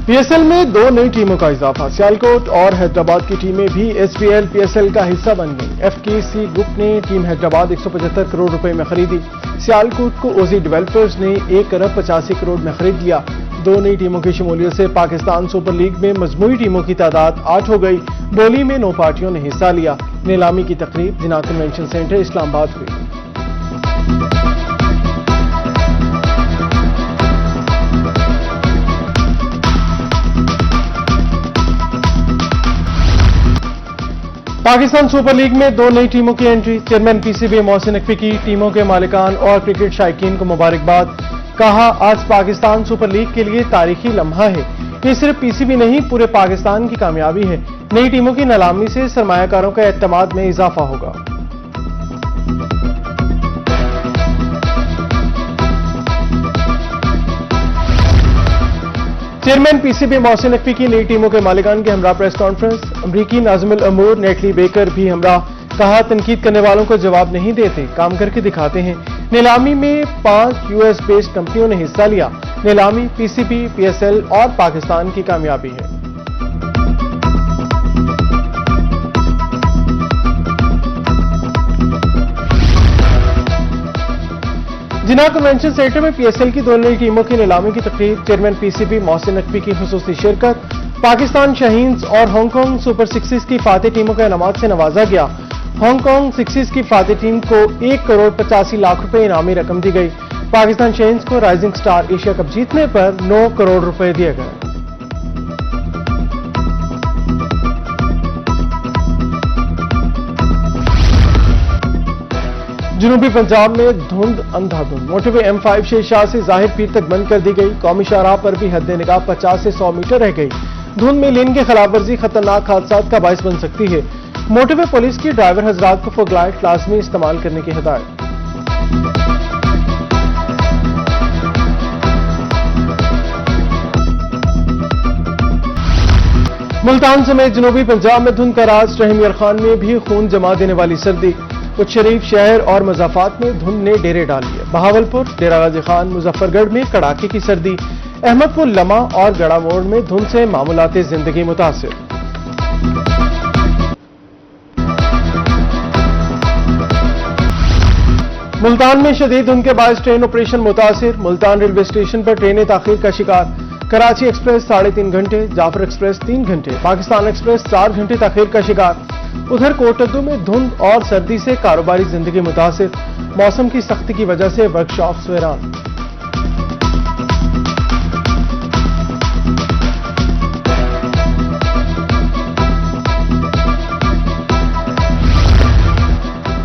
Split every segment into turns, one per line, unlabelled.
PSL में दो नई टीमों का इजाफा। सियालकोट और हैदराबाद की टीमें भी एसपीएल पीएसएल का हिस्सा बन गई। एफकेसी ग्रुप ने टीम हैदराबाद 175 करोड़ रुपए में खरीदी। सियालकोट को ओजी डेवलपर्स ने 1 अरब 85 करोड़ में खरीद लिया। दो नई टीमों की शमूलियत से पाकिस्तान सुपर लीग में मजमूई टीमों की तादाद 8 हो गई। बोली में 9 पार्टियों ने हिस्सा लिया। नीलामी की तकरीब जिना कन्वेंशन सेंटर इस्लामाबाद हुई। पाकिस्तान सुपर लीग में दो नई टीमों की entry. Chairman PCB Mohsin Naqvi की टीमों के मालिकान और क्रिकेट शायकीन को मुबारकबाद। कहा, आज पाकिस्तान सुपर लीग के लिए तारीखी लम्हा है। ये सिर्फ पीसीबी नहीं, पूरे पाकिस्तान की कामयाबी है। नई टीमों की नीलामी से सरमायाकारों का एतमाद में इजाफा होगा। चेयरमैन पीसीबी मोहसिन नकवी की नई टीमों के मालिकान के हमरा प्रेस कॉन्फ्रेंस। अमरीकी नाज़िमुल अमूर नेटली बेकर भी हमरा। कहा, तनकीद करने वालों को जवाब नहीं देते, काम करके दिखाते हैं। नीलामी में 5 यूएस बेस्ड कंपनियों ने हिस्सा लिया। नीलामी पीसीबी, पीएसएल और पाकिस्तान की कामयाबी है। जिना कन्वेंशन सेंटर में पीएसएल की दो नई टीमों की नीलामी की तकरीब। चेयरमैन पीसीबी मोहसिन नकवी की खुसूसी शिरकत। पाकिस्तान शाहीन्स और हांगकांग सुपर सिक्सिस की फातेह टीमों को इनामात से नवाजा गया। हांगकांग सिक्सिस की फातेह टीम को 1 करोड़ 85 लाख रुपए इनामी रकम दी गई। पाकिस्तान शाहीन्स को राइजिंग स्टार एशिया कप जीतने पर 9 करोड़ रुपए दिए गए। जनूबी पंजाब में धुंध अंधाधुंध। मोटरवे M5 शेरशाह से जाहिर पीर तक बंद कर दी गई। कौमी शाहराह पर भी हद निगाह 50 से 100 मीटर रह गई। धुंध में लेन की खिलाफवर्जी खतरनाक हादसात का बायस बन सकती है। मोटरवे पुलिस की ड्राइवर हजरात को फॉग लाइट लाजमी इस्तेमाल करने की हिदायत। मुल्तान समेत जनूबी पंजाब में धुंध का राज। रहीम यार खान में भी खून जमा देने वाली सर्दी। कुछ शरीफ शहर और मजाफात में धुंध ने डेरे डाल लिए। बहावलपुर, डेरा गाजी खान, मुजफ्फरगढ़ में कड़ाके की सर्दी। अहमदपुर, लमा और गड़ा मोड़ में धुंध से मामूलाती जिंदगी मुतासिर। मुल्तान में शदीद धुंध के बायस ट्रेन ऑपरेशन मुतासिर। मुल्तान रेलवे स्टेशन पर ट्रेनें ताखीर का शिकार। कराची एक्सप्रेस 3.5 घंटे, जाफर एक्सप्रेस 3 घंटे, पाकिस्तान एक्सप्रेस 4 घंटे ताखीर का शिकार। उधर कोटद्दू में धुंध और सर्दी से कारोबारी जिंदगी मुतासिर। मौसम की सख्ती की वजह से वर्कशॉप्स वीरान।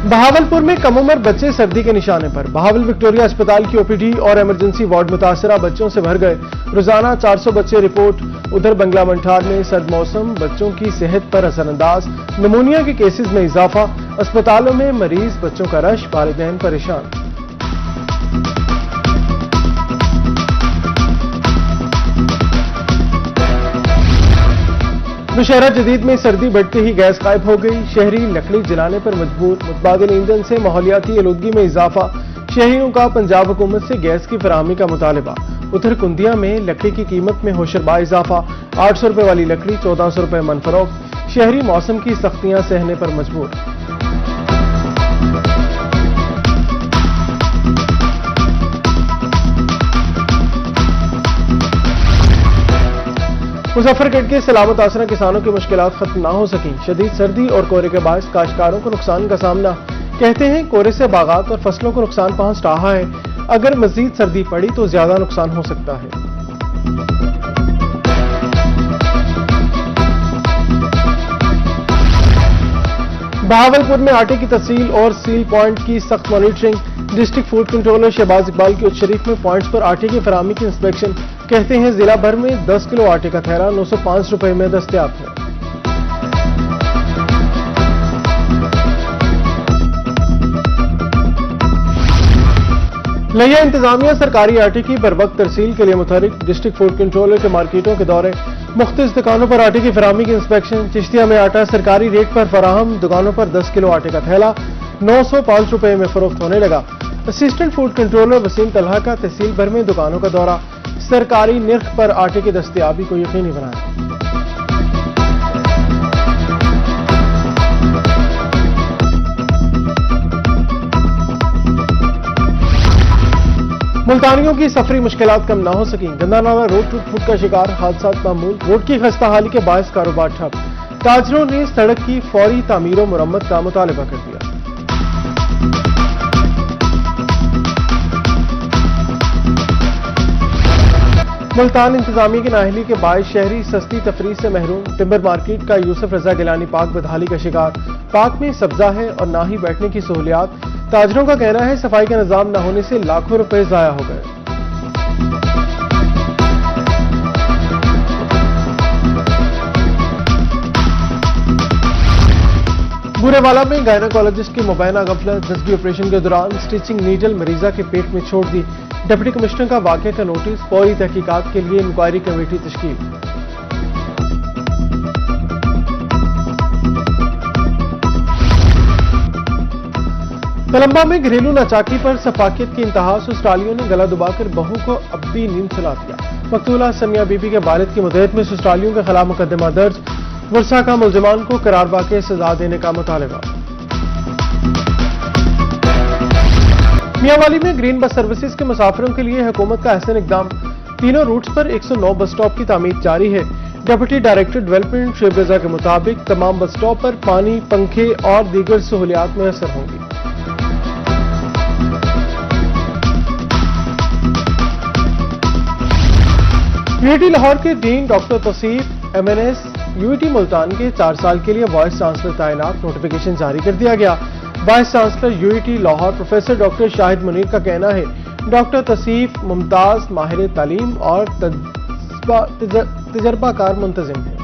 बहावलपुर में कम उम्र बच्चे सर्दी के निशाने पर। बहावल विक्टोरिया अस्पताल की ओपीडी और इमरजेंसी वार्ड मुतासरा बच्चों से भर गए। रोजाना 400 बच्चे रिपोर्ट। उधर बंगला मंठार में सर्द मौसम बच्चों की सेहत पर असरअंदाज। निमोनिया के केसेस में इजाफा। अस्पतालों में मरीज बच्चों का रश, वालिदैन परेशान। नौशहरा जदीद में सर्दी बढ़ते ही गैस गायब हो गई। शहरी लकड़ी जलाने पर मजबूर। मुतबादिल ईंधन से माहौलियाती आलूदगी में इजाफा। शहरियों का पंजाब हुकूमत से गैस की फराहमी का मुतालबा। उधर कुंदिया में लकड़ी की कीमत में होशरबा इजाफा। 800 रुपए वाली लकड़ी 1400 रुपए मन फरोख्त। शहरी मौसम की सख्तियां सहने पर मजबूर। मुजफ्फरगढ़ के सलामत आसरा किसानों की मुश्किलात खत्म ना हो सकी। शदीद सर्दी और कोहरे के बायस काश्तकारों को नुकसान का सामना। कहते हैं, कोहरे से बागात और फसलों को नुकसान पहुंच रहा है। अगर मजीद सर्दी पड़ी तो ज्यादा नुकसान हो सकता है। बहावलपुर में आटे की तहसील और सील पॉइंट की सख्त monitoring. District food controller Shahbaz Iqbal की उच्चशरीफ में पॉइंट्स पर आटे की फराहमी की इंस्पेक्शन। कहते हैं, जिला भर में 10 किलो आटे का थैला 905 रुपए में दस्तयाब है। लिया इंतजामिया सरकारी आटे की बर वक्त तरसील के लिए मुतहरिक। डिस्ट्रिक्ट फूड कंट्रोलर के मार्केटों के दौरे। मुख्तलिफ दुकानों पर आटे की फराहमी की इंस्पेक्शन। चिश्तिया में आटा सरकारी रेट पर फराहम। दुकानों पर 10 किलो आटे का थैला 905 रुपए में फरोख्त होने लगा। Assistant food controller Waseem Talha का तहसील भर में दुकानों का दौरा। सरकारी निर्ख पर आटे की दस्तयाबी को यकीनी बनाया। मुल्तानियों की सफरी मुश्किलात कम न हो सकी। गंदा नाला रोड टूट फूट का शिकार, हादसात मामूल। रोड की खस्ताहाली के बायस कारोबार ठप। ताजरों ने सड़क की फौरी तामीर और मुरम्मत का मुतालबा कर दिया। मुल्तान इंतजामिया की नाअहली के बायस शहरी सस्ती तफरीह से महरूम। टिम्बर मार्केट का यूसुफ रजा गिलानी पार्क बदहाली का शिकार। पार्क में सब्जा है और ना ही बैठने की सहूलियात। ताजरों का कहना है सफाई का निजाम न होने से लाखों रुपए जाया हो गए। बुरेवाला में गायनाकोलॉजिस्ट की मुबैना गफलत। दस्तगी ऑपरेशन के दौरान स्टिचिंग नीडल मरीजा के पेट में छोड़ दी। डिप्टी कमिश्नर का वाक़े का नोटिस। फौरी तहकीकात के लिए इंक्वायरी कमेटी तश्कील। तलंबा में घरेलू नाचाकी पर सफाकियत की इंतहा। ससुरालियों ने गला दबाकर बहू को अब्दी नींद सुला दिया। मकतूला सनिया बीबी के वालिद की मुद्दत में ससुरालियों के खिलाफ मुकदमा दर्ज। वर्षा का मुलजिमान को करार बाक़ी सजा देने का मुतालबा। मियांवाली में ग्रीन बस सर्विसेज के मुसाफिरों के लिए हुकूमत का अहसन इकदाम। तीनों रूट्स पर 109 बस स्टॉप की तामीर जारी है। डिप्टी डायरेक्टर डेवलपमेंट शेब रजा के मुताबिक तमाम बस स्टॉप पर पानी, पंखे और दीगर सहूलियात मुयसर होंगी। यूआईटी लाहौर के dean doctor Tauseef MNS UIT Multan के 4 साल के लिए वाइस चांसलर तैनात। नोटिफिकेशन जारी कर दिया गया। Vice chancellor UIT Lahore professor doctor Shahid Munir का कहना है डॉक्टर तौसीफ मुमताज, माहिर तालीम और तजर्बाकार मुंतजिम है।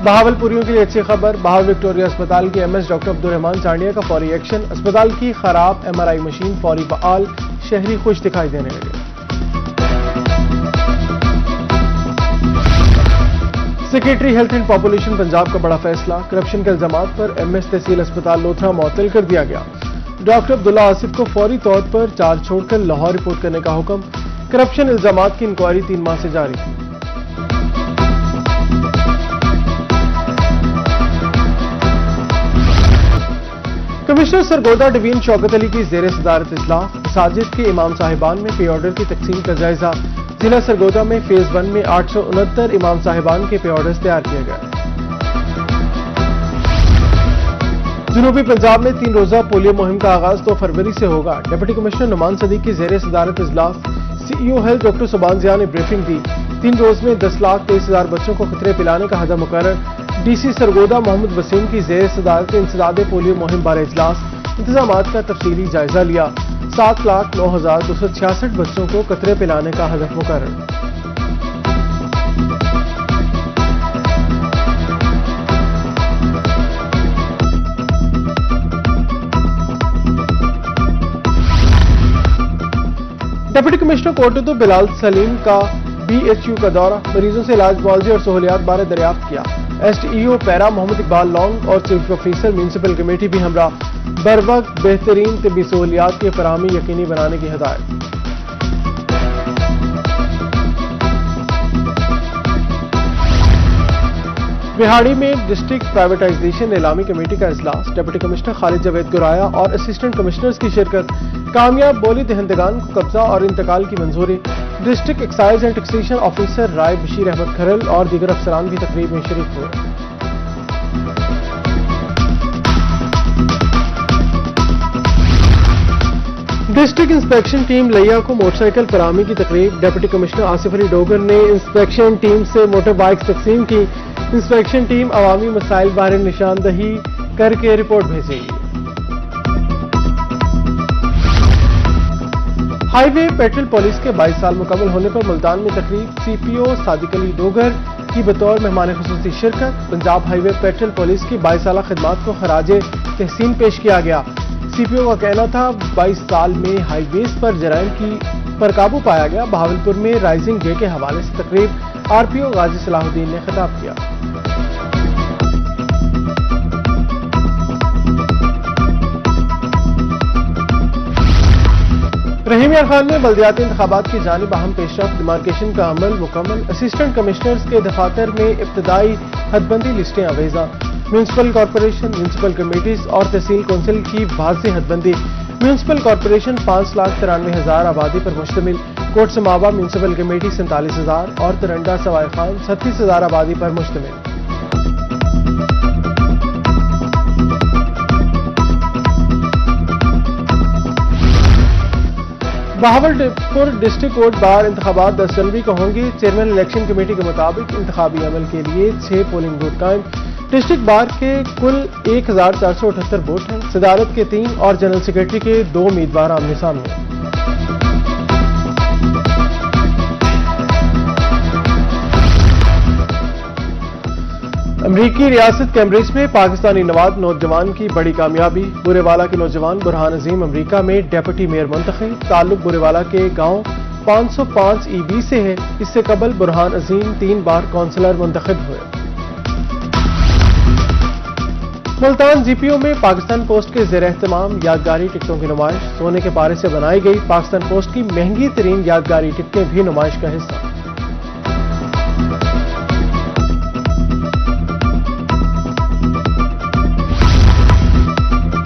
बहावलपुरियों के लिए अच्छी खबर। बहावल विक्टोरिया अस्पताल के एमएस डॉक्टर अब्दुर्रहमान चांडिया का फौरी एक्शन। अस्पताल की खराब एमआरआई मशीन फौरी बहाल। शहरी खुश दिखाई देने लगे। Secretary health and population Punjab का बड़ा फैसला। करप्शन के इल्जामात पर एमएस तहसील अस्पताल लोथरा मुअत्तल कर दिया गया। डॉक्टर अब्दुल्ला आसिफ को फौरी तौर पर चार्ज छोड़कर लाहौर रिपोर्ट करने का हुक्म। करप्शन इल्जामात की इंक्वायरी 3 माह से जारी थी। कमिश्नर सरगोदा डिवीजन शौकत अली की जेर सदारत इजलास। मसाजिद के इमाम साहिबान में पे ऑर्डर की तकसीम का जायजा। जिला सरगोदा में फेज 1 में 869 इमाम साहिबान के पे ऑर्डर्स तैयार किए गए। जनूबी पंजाब में 3 रोजा पोलियो मुहिम का आगाज 2 फरवरी से होगा। डिप्टी कमिश्नर नुमान सदीक की जेर सदारत इजलास। सीईओ हेल्थ डॉक्टर सुबान जिया ने ब्रीफिंग दी। 3 रोज में 10,23,000 बच्चों को खतरे पिलाने का हदा मुकर्रर। डीसी सरगोदा मोहम्मद वसीम की जेर सदारत इंसदाद पोलियो मुहिम बारे इजलास। इंतजामात का तफसीली जायजा लिया। 7,09,266 बच्चों को कतरे पिलाने का हदफ मुकर्रर। डिप्टी कमिश्नर कोटद्दू बिलाल सलीम का बीएचयू का दौरा। मरीजों से इलाज मुआवजे और सहूलियात बारे दरियाफ्त किया। एसटीईओ पैरा मोहम्मद इकबाल लॉन्ग और चीफ ऑफिसर म्यूनिसिपल कमेटी भी हमरा। बर वक्त बेहतरीन तिब्बी सहूलियात की फराहमी यकीनी बनाने की हिदायत। बिहाड़ी में डिस्ट्रिक्ट प्राइवेटाइजेशन नीलामी कमेटी का इजलास। डिप्टी कमिश्नर खालिद जावेद गुराया और असिस्टेंट कमिश्नर्स की शिरकत। कामयाब बोली दहंदगान को कब्जा और इंतकाल की मंजूरी। District excise and taxation officer Rai Bashir Ahmad Kharal और दीगर अफसरान भी तकरीब में शरीक हुए। डिस्ट्रिक्ट इंस्पेक्शन टीम लिया को मोटरसाइकिल फराहमी की तकरीब। डिप्टी कमिश्नर आसिफ अली डोगर ने इंस्पेक्शन टीम से मोटर बाइक तकसीम की। इंस्पेक्शन टीम अवामी मसाइल बारे निशानदही करके रिपोर्ट भेजेगी। हाईवे पेट्रोल पुलिस के 22 साल मुकम्मल होने पर मुल्तान में तकरीब। सीपीओ सादिक अली डोगर की बतौर मेहमान खुसूसी शिरकत। पंजाब हाईवे पेट्रोल पुलिस की 22 साल खिदमात को खराजे तहसीन पेश किया गया। सीपीओ का कहना था 22 साल में हाईवेज पर जराइम पर काबू पाया गया। बहावलपुर में राइजिंग डे के हवाले से तकरीब। आरपीओ गाजी सलाहुद्दीन ने खिताब किया। रहीम यार खान में बल्दियाती इंतखाबात की जानिब अहम पेशरफ, डिमार्केशन का अमल मुकम्मल, असिस्टेंट कमिश्नर्स के दफातर में इब्तदाई हदबंदी लिस्टें अवेजा, म्यूनसिपल कॉरपोरेशन, म्यूनसिपल कमेटीज और तहसील कौंसिल की वाज़ेह हदबंदी। म्यूनसिपल कॉरपोरेशन 5,93,000 आबादी पर मुश्तमिल, कोट समावा म्यूनसिपल कमेटी 47,000 और तरंडा सवाई खान 36,000 आबादी पर मुश्तमिल। बहावलपुर डिस्ट्रिक्ट कोर्ट बार इंतखाबात 10 जनवरी को होंगे। चेयरमैन इलेक्शन कमेटी के मुताबिक इंतखाबी अमल के लिए 6 पोलिंग बूथ कायम। डिस्ट्रिक्ट बार के कुल 1,478 वोट हैं। सदारत के 3 और जनरल सेक्रेटरी के 2 उम्मीदवार आमने सामने। अमरीकी रियासत कैम्ब्रिज में पाकिस्तानी नवाज नौजवान की बड़ी कामयाबी। बुरेवाला के नौजवान बुरहान अजीम अमरीका में डेप्यूटी मेयर मुंतखब। ताल्लुक बुरेवाला के गांव 505 EB से है। इससे कबल बुरहान अजीम 3 बार काउंसलर मुंतखब हुए। मुल्तान GPO में पाकिस्तान पोस्ट के ज़ेर एहतमाम यादगारी टिकटों की नुमाइश। सोने के पारे से बनाई गई पाकिस्तान पोस्ट की महंगी तरीन यादगारी टिकटें भी नुमाइश का हिस्सा।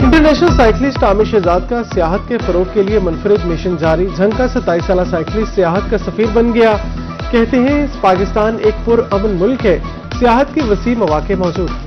इंटरनेशनल साइकिलिस्ट आमिर शहजाद का सियाहत के फरोग के लिए मुनफरिद मिशन जारी। झंका 27 साला साइकिलिस्ट सियाहत का सफीर बन गया। कहते हैं पाकिस्तान एक पुरअमन मुल्क है, सियाहत के वसी मौके मौजूद हैं।